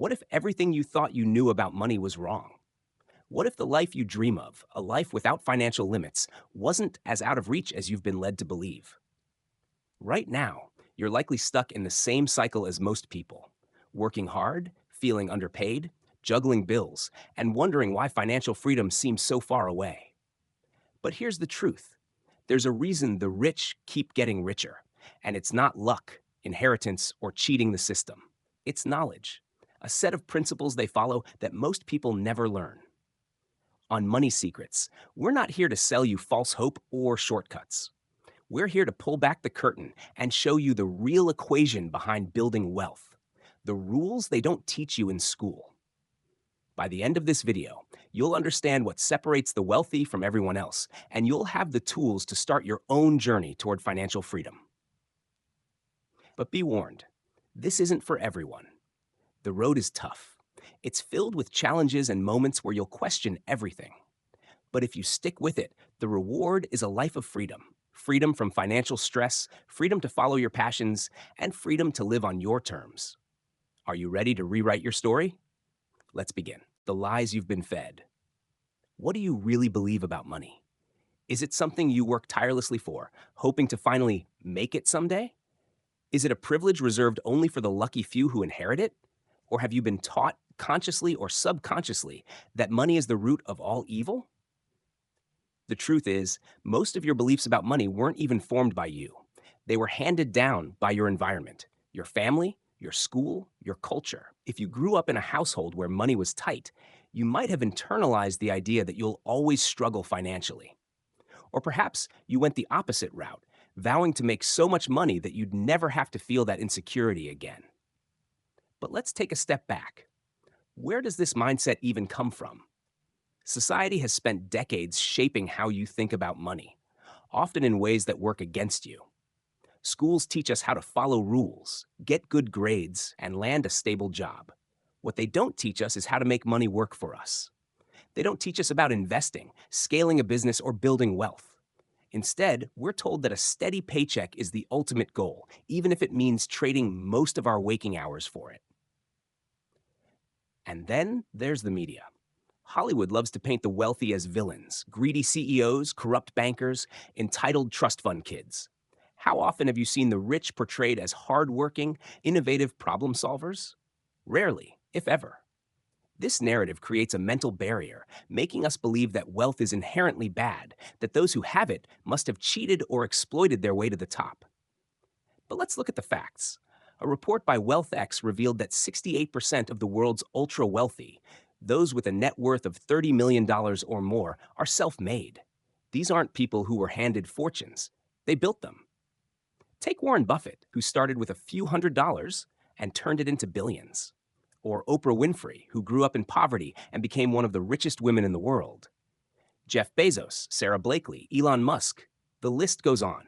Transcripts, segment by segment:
What if everything you thought you knew about money was wrong? What if the life you dream of, a life without financial limits, wasn't as out of reach as you've been led to believe? Right now, you're likely stuck in the same cycle as most people, working hard, feeling underpaid, juggling bills, and wondering why financial freedom seems so far away. But here's the truth: there's a reason the rich keep getting richer, and it's not luck, inheritance, or cheating the system. It's knowledge, a set of principles they follow that most people never learn. On Money Secrets, we're not here to sell you false hope or shortcuts. We're here to pull back the curtain and show you the real equation behind building wealth, the rules they don't teach you in school. By the end of this video, you'll understand what separates the wealthy from everyone else, and you'll have the tools to start your own journey toward financial freedom. But be warned, this isn't for everyone. The road is tough. It's filled with challenges and moments where you'll question everything. But if you stick with it, the reward is a life of freedom. Freedom from financial stress, freedom to follow your passions, and freedom to live on your terms. Are you ready to rewrite your story? Let's begin. The lies you've been fed. What do you really believe about money? Is it something you work tirelessly for, hoping to finally make it someday? Is it a privilege reserved only for the lucky few who inherit it? Or have you been taught, consciously or subconsciously, that money is the root of all evil? The truth is, most of your beliefs about money weren't even formed by you. They were handed down by your environment, your family, your school, your culture. If you grew up in a household where money was tight, you might have internalized the idea that you'll always struggle financially. Or perhaps you went the opposite route, vowing to make so much money that you'd never have to feel that insecurity again. But let's take a step back. Where does this mindset even come from? Society has spent decades shaping how you think about money, often in ways that work against you. Schools teach us how to follow rules, get good grades, and land a stable job. What they don't teach us is how to make money work for us. They don't teach us about investing, scaling a business, or building wealth. Instead, we're told that a steady paycheck is the ultimate goal, even if it means trading most of our waking hours for it. And then there's the media. Hollywood loves to paint the wealthy as villains, greedy CEOs, corrupt bankers, entitled trust fund kids. How often have you seen the rich portrayed as hardworking, innovative problem solvers? Rarely, if ever. This narrative creates a mental barrier, making us believe that wealth is inherently bad, that those who have it must have cheated or exploited their way to the top. But let's look at the facts. A report by WealthX revealed that 68% of the world's ultra wealthy, those with a net worth of $30 million dollars or more, are self made. These aren't people who were handed fortunes, they built them. Take Warren Buffett, who started with a few $100s and turned it into billions. Or Oprah Winfrey, who grew up in poverty and became one of the richest women in the world. Jeff Bezos, Sarah Blakely, Elon Musk. The list goes on.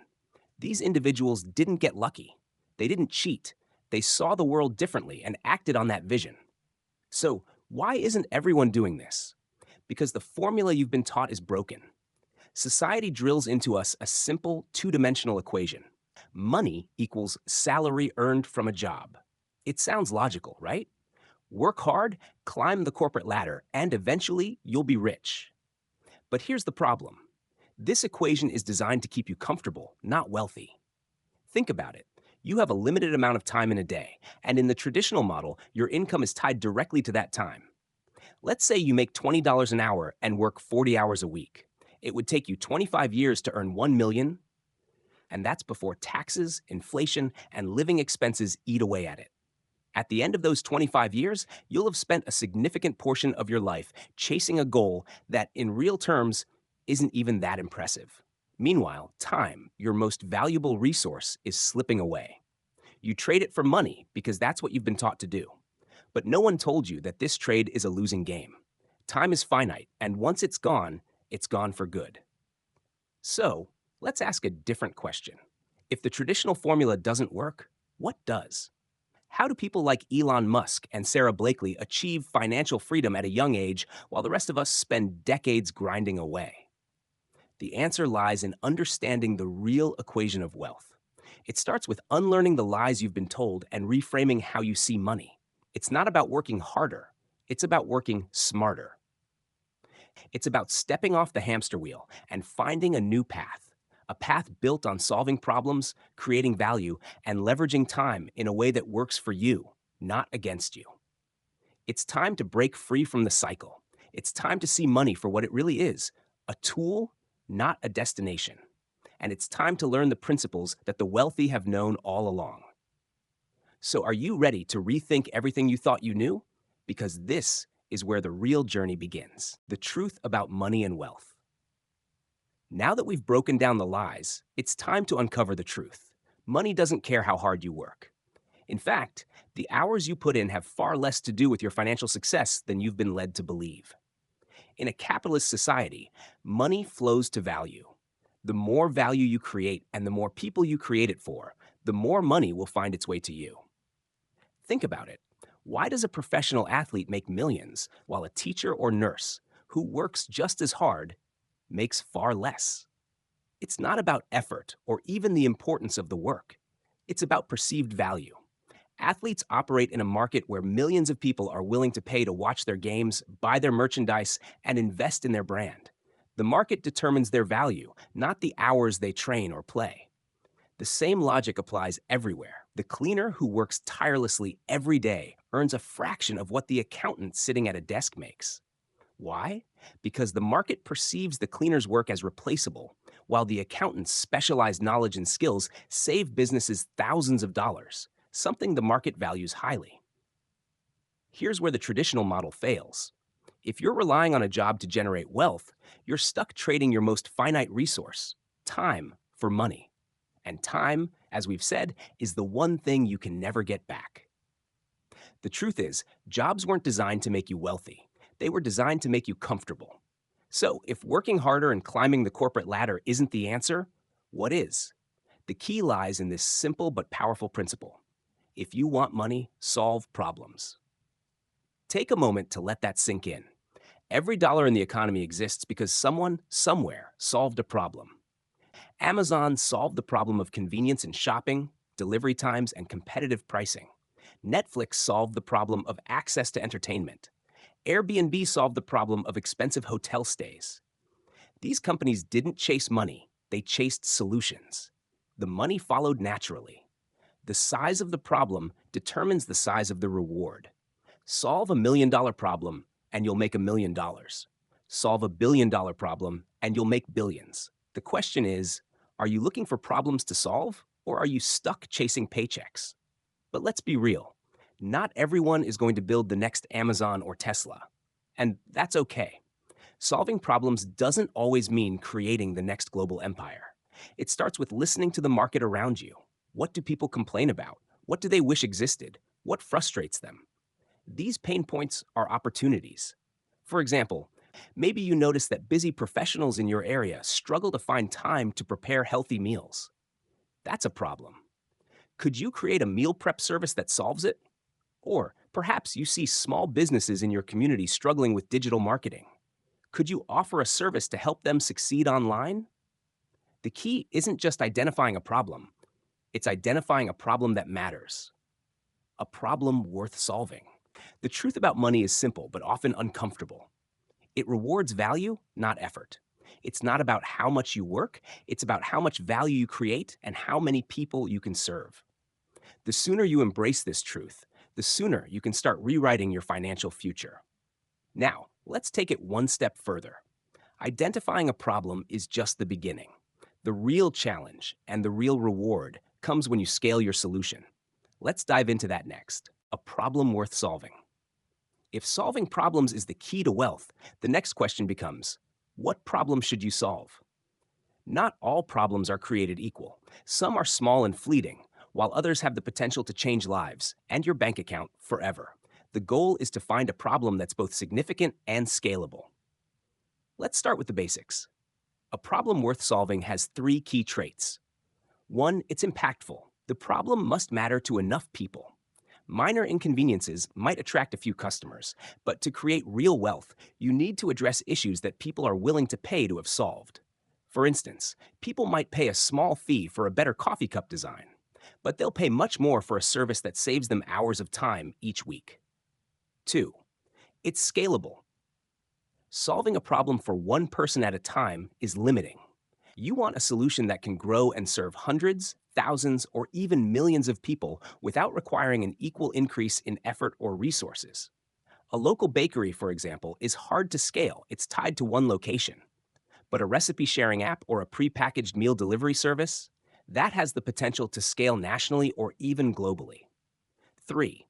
These individuals didn't get lucky. They didn't cheat. They saw the world differently and acted on that vision. So, why isn't everyone doing this? Because the formula you've been taught is broken. Society drills into us a simple two-dimensional equation. Money equals salary earned from a job. It sounds logical, right? Work hard, climb the corporate ladder, and eventually you'll be rich. But here's the problem. This equation is designed to keep you comfortable, not wealthy. Think about it. You have a limited amount of time in a day, and in the traditional model, your income is tied directly to that time. Let's say you make $20 an hour and work 40 hours a week. It would take you 25 years to earn $1 million, and that's before taxes, inflation, and living expenses eat away at it. At the end of those 25 years, you'll have spent a significant portion of your life chasing a goal that, in real terms, isn't even that impressive. Meanwhile, time, your most valuable resource, is slipping away. You trade it for money because that's what you've been taught to do. But no one told you that this trade is a losing game. Time is finite, and once it's gone for good. So, let's ask a different question. If the traditional formula doesn't work, what does? How do people like Elon Musk and Sarah Blakely achieve financial freedom at a young age while the rest of us spend decades grinding away? The answer lies in understanding the real equation of wealth. It starts with unlearning the lies you've been told and reframing how you see money. It's not about working harder, it's about working smarter. It's about stepping off the hamster wheel and finding a path built on solving problems, creating value, and leveraging time in a way that works for you, not against you. It's time to break free from the cycle. It's time to see money for what it really is, a tool, not a destination. And it's time to learn the principles that the wealthy have known all along. So, are you ready to rethink everything you thought you knew? Because this is where the real journey begins, the truth about money and wealth. Now that we've broken down the lies, it's time to uncover the truth. Money doesn't care how hard you work. In fact, the hours you put in have far less to do with your financial success than you've been led to believe. In a capitalist society, money flows to value. The more value you create and the more people you create it for, the more money will find its way to you. Think about it. Why does a professional athlete make millions while a teacher or nurse who works just as hard makes far less? It's not about effort or even the importance of the work. It's about perceived value. Athletes operate in a market where millions of people are willing to pay to watch their games, buy their merchandise, and invest in their brand. The market determines their value, not the hours they train or play. The same logic applies everywhere. The cleaner who works tirelessly every day earns a fraction of what the accountant sitting at a desk makes. Why? Because the market perceives the cleaner's work as replaceable, while the accountant's specialized knowledge and skills save businesses thousands of dollars, something the market values highly. Here's where the traditional model fails. If you're relying on a job to generate wealth, you're stuck trading your most finite resource, time, for money. And time, as we've said, is the one thing you can never get back. The truth is, jobs weren't designed to make you wealthy. They were designed to make you comfortable. So, if working harder and climbing the corporate ladder isn't the answer, what is? The key lies in this simple but powerful principle. If you want money, solve problems. Take a moment to let that sink in. Every dollar in the economy exists because someone, somewhere, solved a problem. Amazon solved the problem of convenience in shopping, delivery times, and competitive pricing. Netflix solved the problem of access to entertainment. Airbnb solved the problem of expensive hotel stays. These companies didn't chase money, they chased solutions. The money followed naturally. The size of the problem determines the size of the reward. Solve $1 million problem and you'll make $1 million. Solve $1 billion problem and you'll make billions. The question is, are you looking for problems to solve or are you stuck chasing paychecks? But let's be real. Not everyone is going to build the next Amazon or Tesla. And that's okay. Solving problems doesn't always mean creating the next global empire. It starts with listening to the market around you. What do people complain about? What do they wish existed? What frustrates them? These pain points are opportunities. For example, maybe you notice that busy professionals in your area struggle to find time to prepare healthy meals. That's a problem. Could you create a meal prep service that solves it? Or perhaps you see small businesses in your community struggling with digital marketing. Could you offer a service to help them succeed online? The key isn't just identifying a problem, it's identifying a problem that matters, a problem worth solving. The truth about money is simple but often uncomfortable. It rewards value, not effort. It's not about how much you work, it's about how much value you create and how many people you can serve. The sooner you embrace this truth, the sooner you can start rewriting your financial future. Now, let's take it one step further. Identifying a problem is just the beginning. The real challenge and the real reward comes when you scale your solution. Let's dive into that next. A problem worth solving. If solving problems is the key to wealth, the next question becomes, what problem should you solve? Not all problems are created equal. Some are small and fleeting, while others have the potential to change lives and your bank account forever. The goal is to find a problem that's both significant and scalable. Let's start with the basics. A problem worth solving has 3 key traits. 1, it's impactful. The problem must matter to enough people. Minor inconveniences might attract a few customers, but to create real wealth, you need to address issues that people are willing to pay to have solved. For instance, people might pay a small fee for a better coffee cup design, but they'll pay much more for a service that saves them hours of time each week. 2. It's scalable. Solving a problem for one person at a time is limiting. You want a solution that can grow and serve hundreds, thousands, or even millions of people without requiring an equal increase in effort or resources. A local bakery, for example, is hard to scale. It's tied to one location. But a recipe sharing app or a prepackaged meal delivery service, that has the potential to scale nationally or even globally. 3.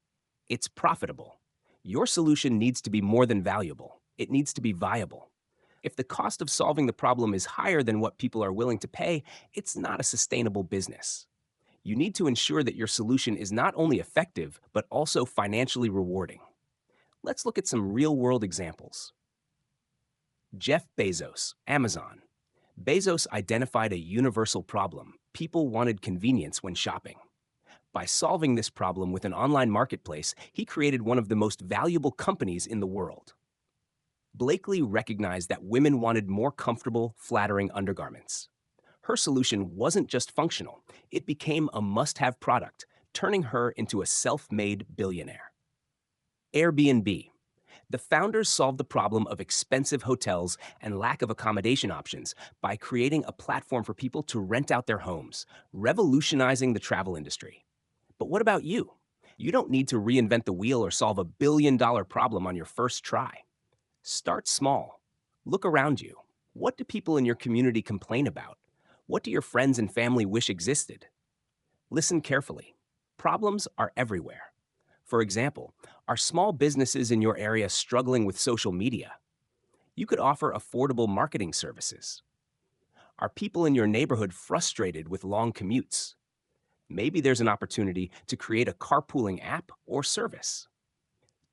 It's profitable. Your solution needs to be more than valuable. It needs to be viable. If the cost of solving the problem is higher than what people are willing to pay, it's not a sustainable business. You need to ensure that your solution is not only effective, but also financially rewarding. Let's look at some real world examples. Jeff Bezos, Amazon. Bezos identified a universal problem. People wanted convenience when shopping. By solving this problem with an online marketplace, he created one of the most valuable companies in the world. Blakely recognized that women wanted more comfortable, flattering undergarments. Her solution wasn't just functional, it became a must-have product, turning her into a self-made billionaire. Airbnb. The founders solved the problem of expensive hotels and lack of accommodation options by creating a platform for people to rent out their homes, revolutionizing the travel industry. But what about you? You don't need to reinvent the wheel or solve a billion-dollar problem on your first try. Start small. Look around you. What do people in your community complain about? What do your friends and family wish existed? Listen carefully. Problems are everywhere. For example, are small businesses in your area struggling with social media? You could offer affordable marketing services. Are people in your neighborhood frustrated with long commutes? Maybe there's an opportunity to create a carpooling app or service.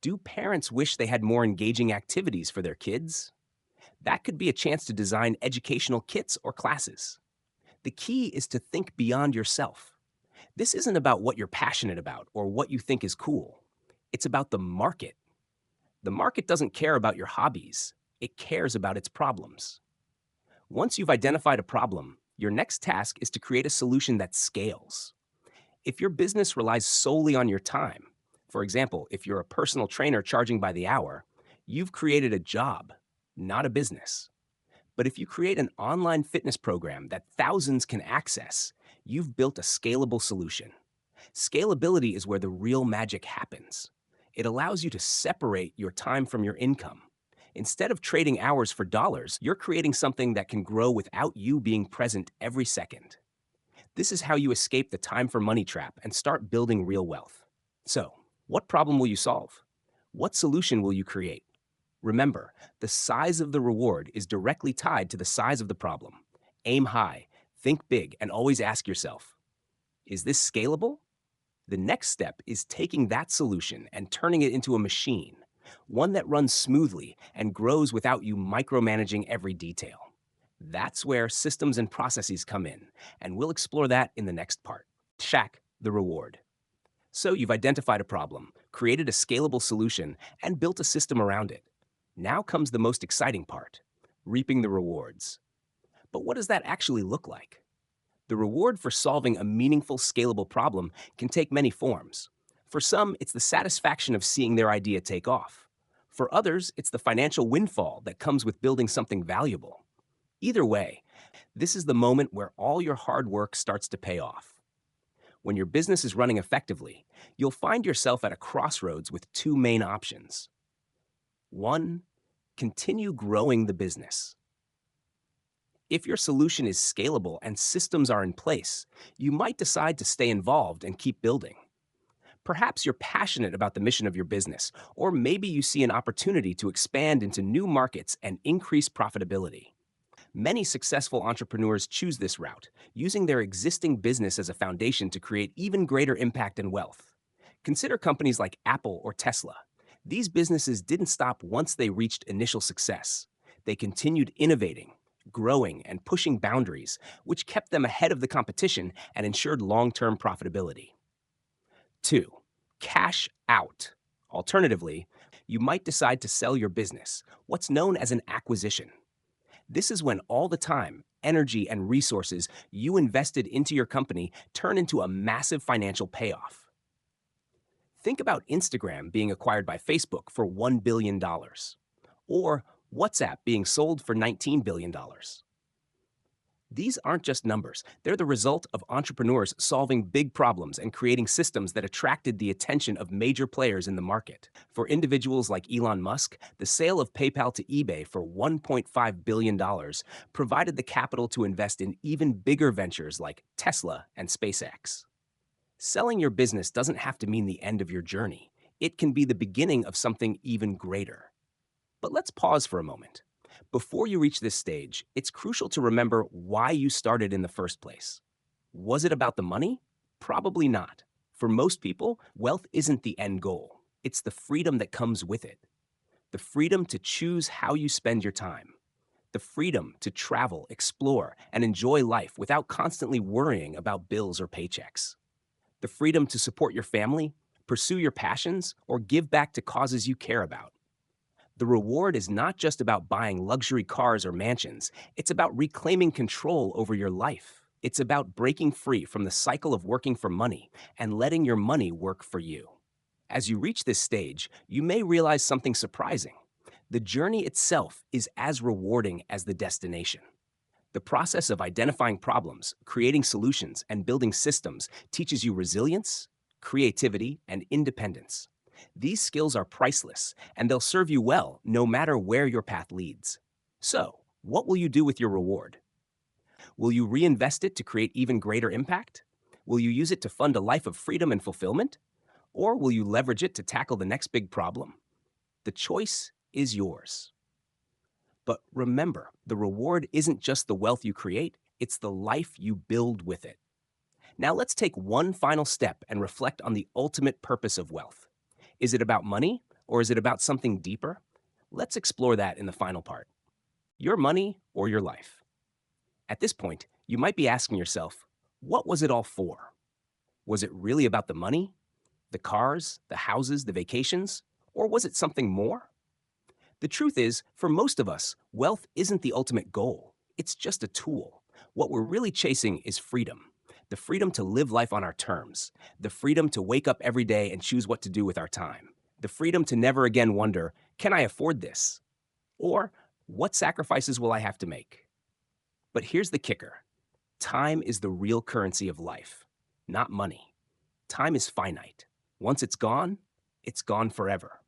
Do parents wish they had more engaging activities for their kids? That could be a chance to design educational kits or classes. The key is to think beyond yourself. This isn't about what you're passionate about or what you think is cool. It's about the market. The market doesn't care about your hobbies. It cares about its problems. Once you've identified a problem, your next task is to create a solution that scales. If your business relies solely on your time, for example, if you're a personal trainer charging by the hour, you've created a job, not a business. But if you create an online fitness program that thousands can access, you've built a scalable solution. Scalability is where the real magic happens. It allows you to separate your time from your income. Instead of trading hours for dollars, you're creating something that can grow without you being present every second. This is how you escape the time for money trap and start building real wealth. So, what problem will you solve? What solution will you create? Remember, the size of the reward is directly tied to the size of the problem. Aim high, think big, and always ask yourself, is this scalable? The next step is taking that solution and turning it into a machine, one that runs smoothly and grows without you micromanaging every detail. That's where systems and processes come in, and we'll explore that in the next part. Shack, the reward. So you've identified a problem, created a scalable solution, and built a system around it. Now comes the most exciting part, reaping the rewards. But what does that actually look like? The reward for solving a meaningful, scalable problem can take many forms. For some, it's the satisfaction of seeing their idea take off. For others, it's the financial windfall that comes with building something valuable. Either way, this is the moment where all your hard work starts to pay off. When your business is running effectively, you'll find yourself at a crossroads with two main options. 1. Continue growing the business. If your solution is scalable and systems are in place, you might decide to stay involved and keep building. Perhaps you're passionate about the mission of your business, or maybe you see an opportunity to expand into new markets and increase profitability. Many successful entrepreneurs choose this route, using their existing business as a foundation to create even greater impact and wealth. Consider companies like Apple or Tesla. These businesses didn't stop once they reached initial success. They continued innovating, growing, and pushing boundaries, which kept them ahead of the competition and ensured long-term profitability. 2. Cash out. Alternatively, you might decide to sell your business, what's known as an acquisition. This is when all the time, energy, and resources you invested into your company turn into a massive financial payoff. Think about Instagram being acquired by Facebook for $1 billion, or WhatsApp being sold for $19 billion. These aren't just numbers, they're the result of entrepreneurs solving big problems and creating systems that attracted the attention of major players in the market. For individuals like Elon Musk, the sale of PayPal to eBay for $1.5 billion provided the capital to invest in even bigger ventures like Tesla and SpaceX. Selling your business doesn't have to mean the end of your journey. It can be the beginning of something even greater. But let's pause for a moment. Before you reach this stage, it's crucial to remember why you started in the first place. Was it about the money? Probably not. For most people, wealth isn't the end goal. It's the freedom that comes with it. The freedom to choose how you spend your time. The freedom to travel, explore, and enjoy life without constantly worrying about bills or paychecks. The freedom to support your family, pursue your passions, or give back to causes you care about. The reward is not just about buying luxury cars or mansions, it's about reclaiming control over your life. It's about breaking free from the cycle of working for money and letting your money work for you. As you reach this stage, you may realize something surprising. The journey itself is as rewarding as the destination. The process of identifying problems, creating solutions, and building systems teaches you resilience, creativity, and independence. These skills are priceless, and they'll serve you well no matter where your path leads. So, what will you do with your reward? Will you reinvest it to create even greater impact? Will you use it to fund a life of freedom and fulfillment? Or will you leverage it to tackle the next big problem? The choice is yours. But remember, the reward isn't just the wealth you create, it's the life you build with it. Now let's take one final step and reflect on the ultimate purpose of wealth. Is it about money, or is it about something deeper? Let's explore that in the final part. Your money or your life? At this point, you might be asking yourself, what was it all for? Was it really about the money, the cars, the houses, the vacations, or was it something more? The truth is, for most of us, wealth isn't the ultimate goal. It's just a tool. What we're really chasing is freedom. The freedom to live life on our terms. The freedom to wake up every day and choose what to do with our time. The freedom to never again wonder, can I afford this? Or, what sacrifices will I have to make? But here's the kicker. Time is the real currency of life, not money. Time is finite. Once it's gone forever.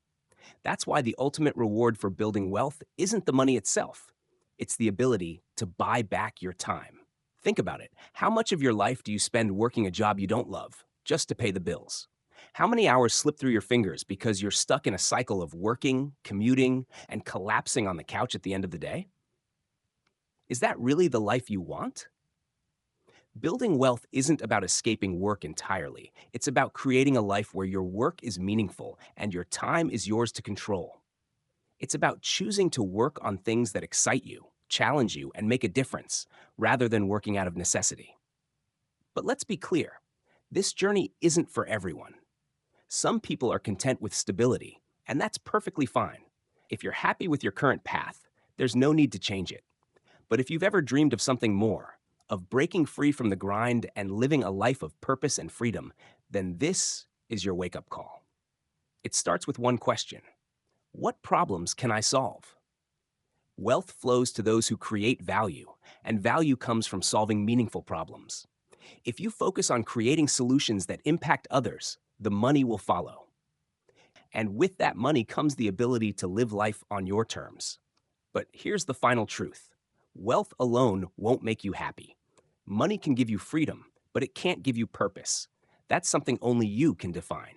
That's why the ultimate reward for building wealth isn't the money itself. It's the ability to buy back your time. Think about it. How much of your life do you spend working a job you don't love, just to pay the bills? How many hours slip through your fingers because you're stuck in a cycle of working, commuting, and collapsing on the couch at the end of the day? Is that really the life you want? Building wealth isn't about escaping work entirely. It's about creating a life where your work is meaningful and your time is yours to control. It's about choosing to work on things that excite you, challenge you, and make a difference, rather than working out of necessity. But let's be clear, this journey isn't for everyone. Some people are content with stability, and that's perfectly fine. If you're happy with your current path, there's no need to change it. But if you've ever dreamed of something more, of breaking free from the grind and living a life of purpose and freedom, then this is your wake-up call. It starts with one question. What problems can I solve? Wealth flows to those who create value, and value comes from solving meaningful problems. If you focus on creating solutions that impact others, the money will follow. And with that money comes the ability to live life on your terms. But here's the final truth. Wealth alone won't make you happy. Money can give you freedom, but it can't give you purpose. That's something only you can define.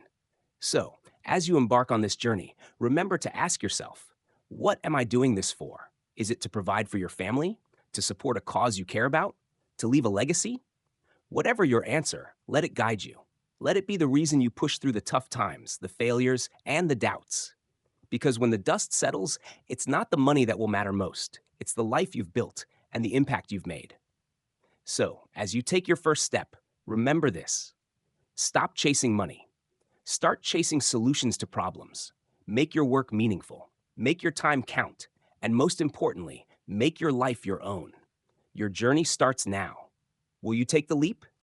So, as you embark on this journey, remember to ask yourself, what am I doing this for? Is it to provide for your family? To support a cause you care about? To leave a legacy? Whatever your answer, let it guide you. Let it be the reason you push through the tough times, the failures, and the doubts. Because when the dust settles, it's not the money that will matter most. It's the life you've built and the impact you've made. So, as you take your first step, remember this. Stop chasing money. Start chasing solutions to problems. Make your work meaningful. Make your time count. And most importantly, make your life your own. Your journey starts now. Will you take the leap?